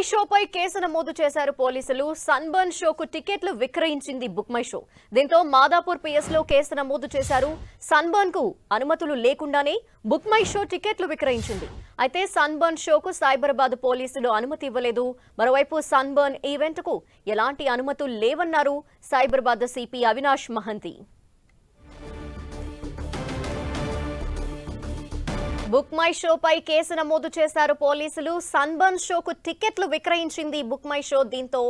షోపై కేసు నమోదు చేశారు పోలీసులు. సన్బర్న్ షోకు టికెట్లు విక్రయించింది బుక్ మై షో. దీంతో మాదాపూర్ పిఎస్ లో కేసు నమోదు చేశారు. సన్బర్న్ కు అనుమతులు లేకుండానే బుక్ మై షో టికెట్లు విక్రయించింది. అయితే సన్బర్న్ షోకు సైబరాబాద్ పోలీసులు అనుమతి ఇవ్వలేదు. మరోవైపు సన్బర్న్ ఈవెంట్ కు ఎలాంటి అనుమతులు లేవన్నారు Cyberabad CP Avinash Mohanty. Book my షోపై కేసు నమోదు చేశారు పోలీసులు. సన్బర్న్ షోకు టికెట్లు విక్రయించింది బుక్ మై షో. దీంతో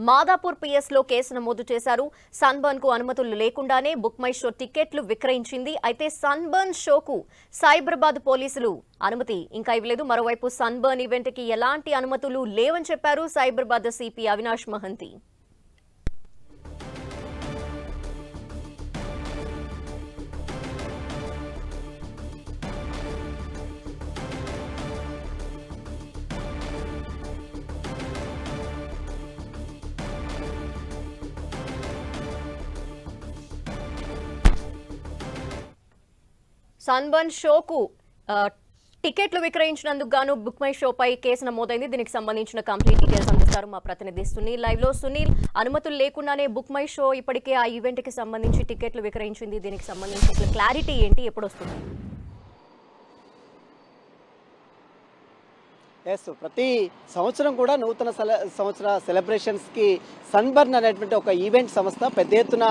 మాదాపూర్ పిఎస్ లో కేసు నమోదు చేశారు. సన్బర్న్ కు అనుమతులు లేకుండానే బుక్ మై షో టికెట్లు విక్రయించింది. అయితే సన్బర్న్ షోకు సైబరాబాద్ పోలీసులు అనుమతి ఇంకా ఇవ్వలేదు. మరోవైపు సన్బర్న్ ఈవెంట్ కి ఎలాంటి అనుమతులు లేవని చెప్పారు సైబరాబాద్ సిపి అవినాష్ మహంతి. సన్బర్న్ షోకు టికెట్లు విక్రయించినందుకు గాను బుక్ మై షోపై కేసు నమోదైంది. దీనికి సంబంధించిన కంప్లీట్ డీటెయిల్స్ అందిస్తారు మా ప్రతినిధి సునీల్ లైవ్ లో. సునీల్, అనుమతులు లేకుండానే బుక్ మై షో ఇప్పటికే ఆ ఈవెంట్ కి సంబంధించి టికెట్లు విక్రయించింది. దీనికి సంబంధించిన క్లారిటీ ఏంటి, ఎప్పుడు వస్తుంది? ఎస్, ప్రతి సంవత్సరం కూడా నూతన సంవత్సర సెలబ్రేషన్స్కి సన్బర్న్ అనేటువంటి ఒక ఈవెంట్ సంస్థ పెద్ద ఎత్తున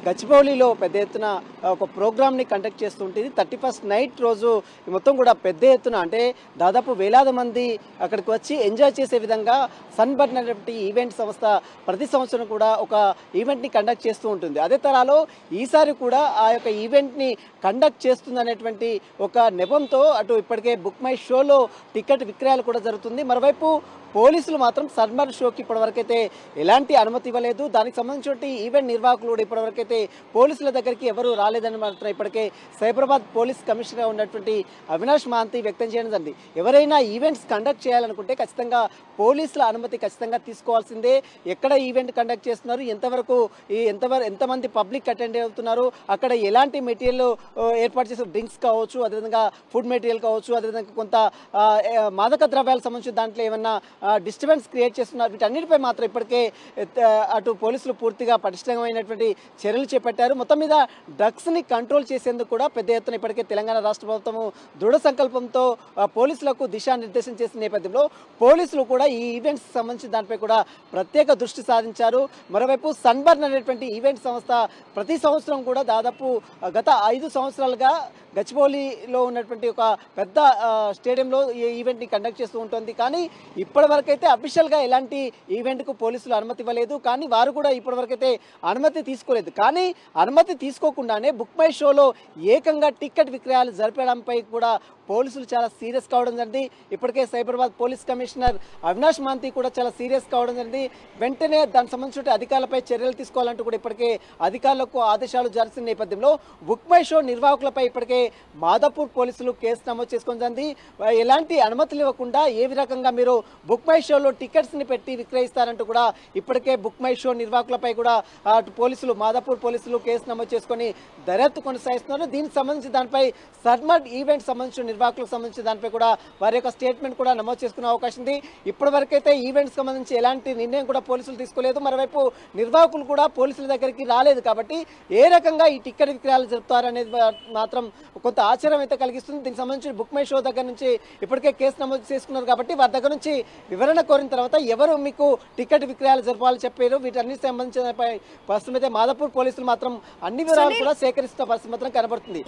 గచ్చిబౌలిలో పెద్ద ఎత్తున ఒక ప్రోగ్రామ్ని కండక్ట్ చేస్తూ ఉంటుంది. 31st నైట్ రోజు మొత్తం కూడా పెద్ద ఎత్తున అంటే దాదాపు వేలాది మంది అక్కడికి వచ్చి ఎంజాయ్ చేసే విధంగా సన్బర్న్ అనేటువంటి ఈవెంట్ సంస్థ ప్రతి సంవత్సరం కూడా ఒక ఈవెంట్ని కండక్ట్ చేస్తూ ఉంటుంది. అదే తరాలో ఈసారి కూడా ఆ యొక్క ఈవెంట్ని కండక్ట్ చేస్తుంది అనేటువంటి ఒక నెపంతో అటు ఇప్పటికే బుక్ మై షోలో టికెట్ విక్రయాలు కూడా జరుగుతుంది. మరోవైపు పోలీసులు మాత్రం సన్బర్న్ షోకి ఇప్పటివరకైతే ఎలాంటి అనుమతి ఇవ్వలేదు. దానికి సంబంధించిన ఈవెంట్ నిర్వాహకులు కూడా ఇప్పటివరకైతే పోలీసుల దగ్గరికి ఎవరు రాలేదని మాత్రం ఇప్పటికే సైబరాబాద్ పోలీస్ కమిషనర్గా ఉన్నటువంటి అవినాష్ మహంతి వ్యక్తం చేయడం జరిగింది. ఎవరైనా ఈవెంట్స్ కండక్ట్ చేయాలనుకుంటే ఖచ్చితంగా పోలీసుల అనుమతి ఖచ్చితంగా తీసుకోవాల్సిందే. ఎక్కడ ఈవెంట్ కండక్ట్ చేస్తున్నారు, ఎంతమంది పబ్లిక్ అటెండ్ అవుతున్నారు, అక్కడ ఎలాంటి మెటీరియల్ ఏర్పాటు చేసే డ్రింక్స్ కావచ్చు, అదేవిధంగా ఫుడ్ మెటీరియల్ కావచ్చు, అదేవిధంగా కొంత మాదక ద్రవ్యాలకు సంబంధించి దాంట్లో ఏమన్నా డిస్టర్బెన్స్ క్రియేట్ చేస్తున్నారు, వీటన్నిటిపై మాత్రం ఇప్పటికే అటు పోలీసులు పూర్తిగా పటిష్టమైనటువంటి చర్యలు చేపట్టారు. మొత్తం మీద డ్రగ్స్ని కంట్రోల్ చేసేందుకు కూడా పెద్ద ఎత్తున ఇప్పటికే తెలంగాణ రాష్ట్ర ప్రభుత్వము దృఢ సంకల్పంతో పోలీసులకు దిశానిర్దేశం చేసిన నేపథ్యంలో పోలీసులు కూడా ఈ ఈవెంట్స్ సంబంధించి దానిపై కూడా ప్రత్యేక దృష్టి సాధించారు. మరోవైపు సన్బర్న్ అనేటువంటి ఈవెంట్ సంస్థ ప్రతి సంవత్సరం కూడా దాదాపు గత 5 సంవత్సరాలుగా గచ్చిబౌలిలో ఉన్నటువంటి ఒక పెద్ద స్టేడియంలో ఈ ఈవెంట్ని కండక్ట్ చేస్తూ ఉంటుంది. కానీ ఇప్పటివరకైతే అఫీషియల్గా ఎలాంటి ఈవెంట్కు పోలీసులు అనుమతి ఇవ్వలేదు. కానీ వారు కూడా ఇప్పటివరకైతే అనుమతి తీసుకోలేదు. కానీ అనుమతి తీసుకోకుండానే బుక్ మై షోలో ఏకంగా టికెట్ విక్రయాలు జరపడంపై కూడా పోలీసులు చాలా సీరియస్ కావడం జరిగింది. ఇప్పటికే సైబరాబాద్ పోలీస్ కమిషనర్ అవినాష్ మహంతి కూడా చాలా సీరియస్ కావడం జరిగింది. వెంటనే దానికి సంబంధించిన అధికారులపై చర్యలు తీసుకోవాలంటూ కూడా ఇప్పటికే అధికారులకు ఆదేశాలు జరిసిన నేపథ్యంలో బుక్ మై షో నిర్వాహకులపై ఇప్పటికే మాదాపూర్ పోలీసులు కేసు నమోదు చేసుకొని జరిగింది. ఎలాంటి అనుమతులు ఇవ్వకుండా ఏ రకంగా మీరు బుక్ మై షోలో టికెట్స్ని పెట్టి విక్రయిస్తారంటూ కూడా ఇప్పటికే బుక్ మై షో నిర్వాహకులపై కూడా అటు పోలీసులు మాదాపూర్ పోలీసులు కేసు నమోదు చేసుకొని దర్యాప్తు కొనసాగిస్తున్నారు. దీనికి సంబంధించి దానిపై సన్బర్న్ ఈవెంట్ సంబంధించిన నిర్వాహకులకు సంబంధించి దానిపై కూడా వారి యొక్క స్టేట్మెంట్ కూడా నమోదు చేసుకునే అవకాశం ఉంది. ఇప్పటివరకైతే ఈవెంట్స్ సంబంధించి ఎలాంటి నిర్ణయం కూడా పోలీసులు తీసుకోలేదు. మరోవైపు నిర్వాహకులు కూడా పోలీసుల దగ్గరికి రాలేదు. కాబట్టి ఏ రకంగా ఈ టికెట్ విక్రయాలు జరుపుతారు అనేది మాత్రం కొంత ఆశ్చర్యం అయితే కలిగిస్తుంది. దీనికి సంబంధించి బుక్ మై షో దగ్గర నుంచి ఇప్పటికే కేసు నమోదు చేసుకున్నారు. కాబట్టి వారి దగ్గర నుంచి వివరణ కోరిన తర్వాత ఎవరు మీకు టికెట్ విక్రయాలు జరపాలని చెప్పారు, వీటన్నిటికి సంబంధించిన ప్రస్తుతం అయితే మాదాపూర్ పోలీసులు మాత్రం అన్ని వివరాలు కూడా సేకరిస్తున్న పరిస్థితి మాత్రం కనబడుతుంది.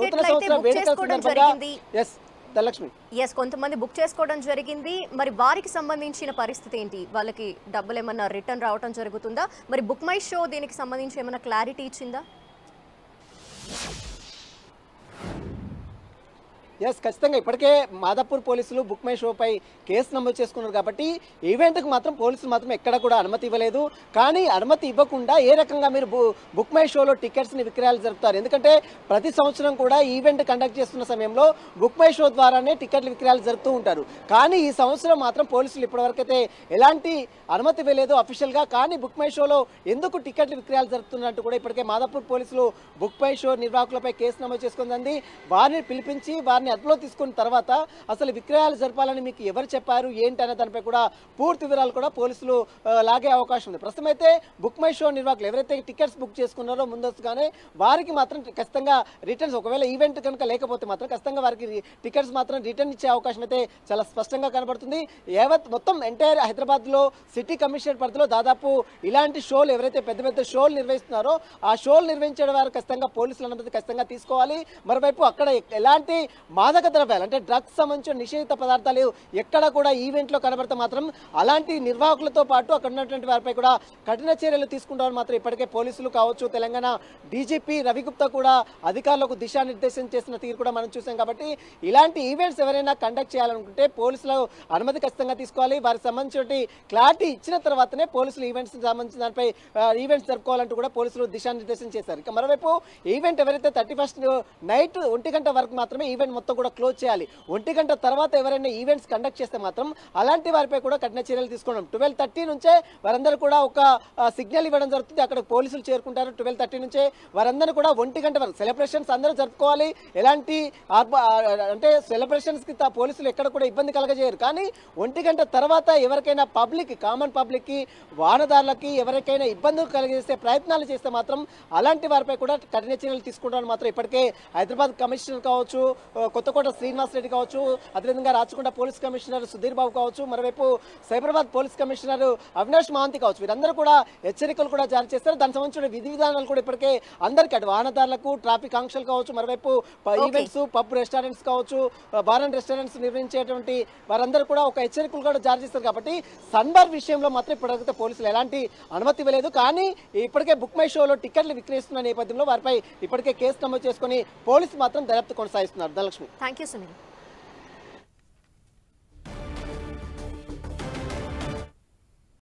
నూతన సంవత్సర వేడుకల సందర్భంగా కొంతమంది బుక్ చేసుకోవడం జరిగింది. మరి వారికి సంబంధించిన పరిస్థితి ఏంటి? వాళ్ళకి డబ్బులు ఏమన్నా రిటర్న్ రావడం జరుగుతుందా? మరి బుక్ మై షో దీనికి సంబంధించి ఏమైనా క్లారిటీ ఇచ్చిందా? ఎస్, ఖచ్చితంగా ఇప్పటికే మాదాపూర్ పోలీసులు బుక్ మై షోపై కేసు నమోదు చేసుకున్నారు. కాబట్టి ఈవెంట్కి మాత్రం పోలీసులు మాత్రం ఎక్కడ కూడా అనుమతి ఇవ్వలేదు. కానీ అనుమతి ఇవ్వకుండా ఏ రకంగా మీరు బుక్ మై షోలో టికెట్స్ని విక్రయాలు జరుపుతారు? ఎందుకంటే ప్రతి సంవత్సరం కూడా ఈవెంట్ కండక్ట్ చేస్తున్న సమయంలో బుక్ మై షో ద్వారానే టికెట్లు విక్రయాలు జరుపుతూ ఉంటారు. కానీ ఈ సంవత్సరం మాత్రం పోలీసులు ఇప్పటివరకైతే ఎలాంటి అనుమతి ఇవ్వలేదు అఫీషియల్గా. కానీ బుక్ మై షోలో ఎందుకు టికెట్లు విక్రయాలు జరుపుతున్నట్టు కూడా ఇప్పటికే మాదాపూర్ పోలీసులు బుక్ మై షో నిర్వాహకులపై కేసు నమోదు చేసుకుంది. వారిని పిలిపించి వారిని వారిని అదుపులో తీసుకున్న తర్వాత అసలు విక్రయాలు జరపాలని మీకు ఎవరు చెప్పారు ఏంటి అనే దానిపై కూడా పూర్తి వివరాలు కూడా పోలీసులు లాగే అవకాశం ఉంది. ప్రస్తుతం అయితే బుక్ మై షో నిర్వాహకులు ఎవరైతే టికెట్స్ బుక్ చేసుకున్నారో ముందస్తుగానే వారికి మాత్రం ఖచ్చితంగా రిటర్న్స్, ఒకవేళ ఈవెంట్ కనుక లేకపోతే మాత్రం ఖచ్చితంగా వారికి టికెట్స్ మాత్రం రిటర్న్ ఇచ్చే అవకాశం అయితే చాలా స్పష్టంగా కనబడుతుంది. మొత్తం ఎంటైర్ హైదరాబాద్లో సిటీ కమిషనర్ పరిధిలో దాదాపు ఇలాంటి షోలు ఎవరైతే పెద్ద పెద్ద షోలు నిర్వహిస్తున్నారో ఆ షోలు నిర్వహించే వారు ఖచ్చితంగా పోలీసుల అనుమతి ఖచ్చితంగా తీసుకోవాలి. మరోవైపు అక్కడ ఎలాంటి మాదక ద్రవ్యాలు అంటే డ్రగ్స్ సంబంధించిన నిషేధిత పదార్థాలు ఎక్కడ కూడా ఈవెంట్లో కనబడితే మాత్రం అలాంటి నిర్వాహకులతో పాటు అక్కడ ఉన్నటువంటి వారిపై కూడా కఠిన చర్యలు తీసుకుంటామని మాత్రం ఇప్పటికే పోలీసులు కావచ్చు, తెలంగాణ డీజీపీ రవిగుప్తా కూడా అధికారులకు దిశానిర్దేశం చేసిన తీరు కూడా మనం చూసాం. కాబట్టి ఇలాంటి ఈవెంట్స్ ఎవరైనా కండక్ట్ చేయాలనుకుంటే పోలీసులు అనుమతి ఖచ్చితంగా తీసుకోవాలి. వారికి సంబంధించిన క్లారిటీ ఇచ్చిన తర్వాతనే పోలీసులు ఈవెంట్స్ సంబంధించిన దానిపై ఈవెంట్స్ జరుపుకోవాలంటూ కూడా పోలీసులు దిశానిర్దేశం చేశారు. ఇక మరోవైపు ఈవెంట్ ఎవరైతే 31st నైట్ 1 గంట వరకు మాత్రమే ఈవెంట్ మొత్తం కూడా క్లోజ్ చేయాలి. 1 గంట తర్వాత ఎవరైనా ఈవెంట్స్ కండక్ట్ చేస్తే మాత్రం అలాంటి వారిపై కూడా కఠిన చర్యలు తీసుకోవడం. 12:30 నుంచే వారందరూ కూడా ఒక సిగ్నల్ ఇవ్వడం జరుగుతుంది. అక్కడ పోలీసులు చేరుకుంటారు. 12:30 నుంచే వారందరూ కూడా 1 గంట వరకు సెలబ్రేషన్స్ అందరూ జరుపుకోవాలి. ఎలాంటి అంటే సెలబ్రేషన్స్ కి పోలీసులు ఎక్కడ కూడా ఇబ్బంది కలగజేయరు. కానీ 1 గంట తర్వాత ఎవరికైనా పబ్లిక్, కామన్ పబ్లిక్ కి, వాహనదారులకి ఎవరికైనా ఇబ్బందులు కలిగజేసే ప్రయత్నాలు చేస్తే మాత్రం అలాంటి వారిపై కూడా కఠిన చర్యలు తీసుకుంటామని మాత్రం ఇప్పటికే హైదరాబాద్ కమిషనర్ కావచ్చు, కొత్తకోట శ్రీనివాస్ రెడ్డి కావచ్చు, అదేవిధంగా రాచకొండ పోలీస్ కమిషనర్ సుధీర్ బాబు కావచ్చు, మరోవైపు సైబరాబాద్ పోలీస్ కమిషనర్ అవినాష్ మహాంతి కావచ్చు, వీరందరూ కూడా హెచ్చరికలు కూడా జారీ చేస్తారు. దానికి సంబంధించిన విధి విధానాలు కూడా ఇప్పటికే అందరికీ అటు వాహనదారులకు, ట్రాఫిక్ ఆంక్షలు కావచ్చు, మరోవైపు ఈవెంట్స్, పబ్ రెస్టారెంట్స్ కావచ్చు, బార్ అండ్ రెస్టారెంట్స్ నిర్వహించేటువంటి వారందరూ కూడా ఒక హెచ్చరికలు కూడా జారీ చేస్తారు. కాబట్టి సన్బార్ విషయంలో మాత్రం ఇప్పటికైతే పోలీసులు ఎలాంటి అనుమతి ఇవ్వలేదు. కానీ ఇప్పటికే బుక్ మై షోలో టికెట్లు విక్రయిస్తున్న నేపథ్యంలో వారిపై ఇప్పటికే కేసు నమోదు చేసుకుని పోలీసు మాత్రం దర్యాప్తు కొనసాగిస్తున్నారు. ధనలక్ష్మి. Thank you Sunil.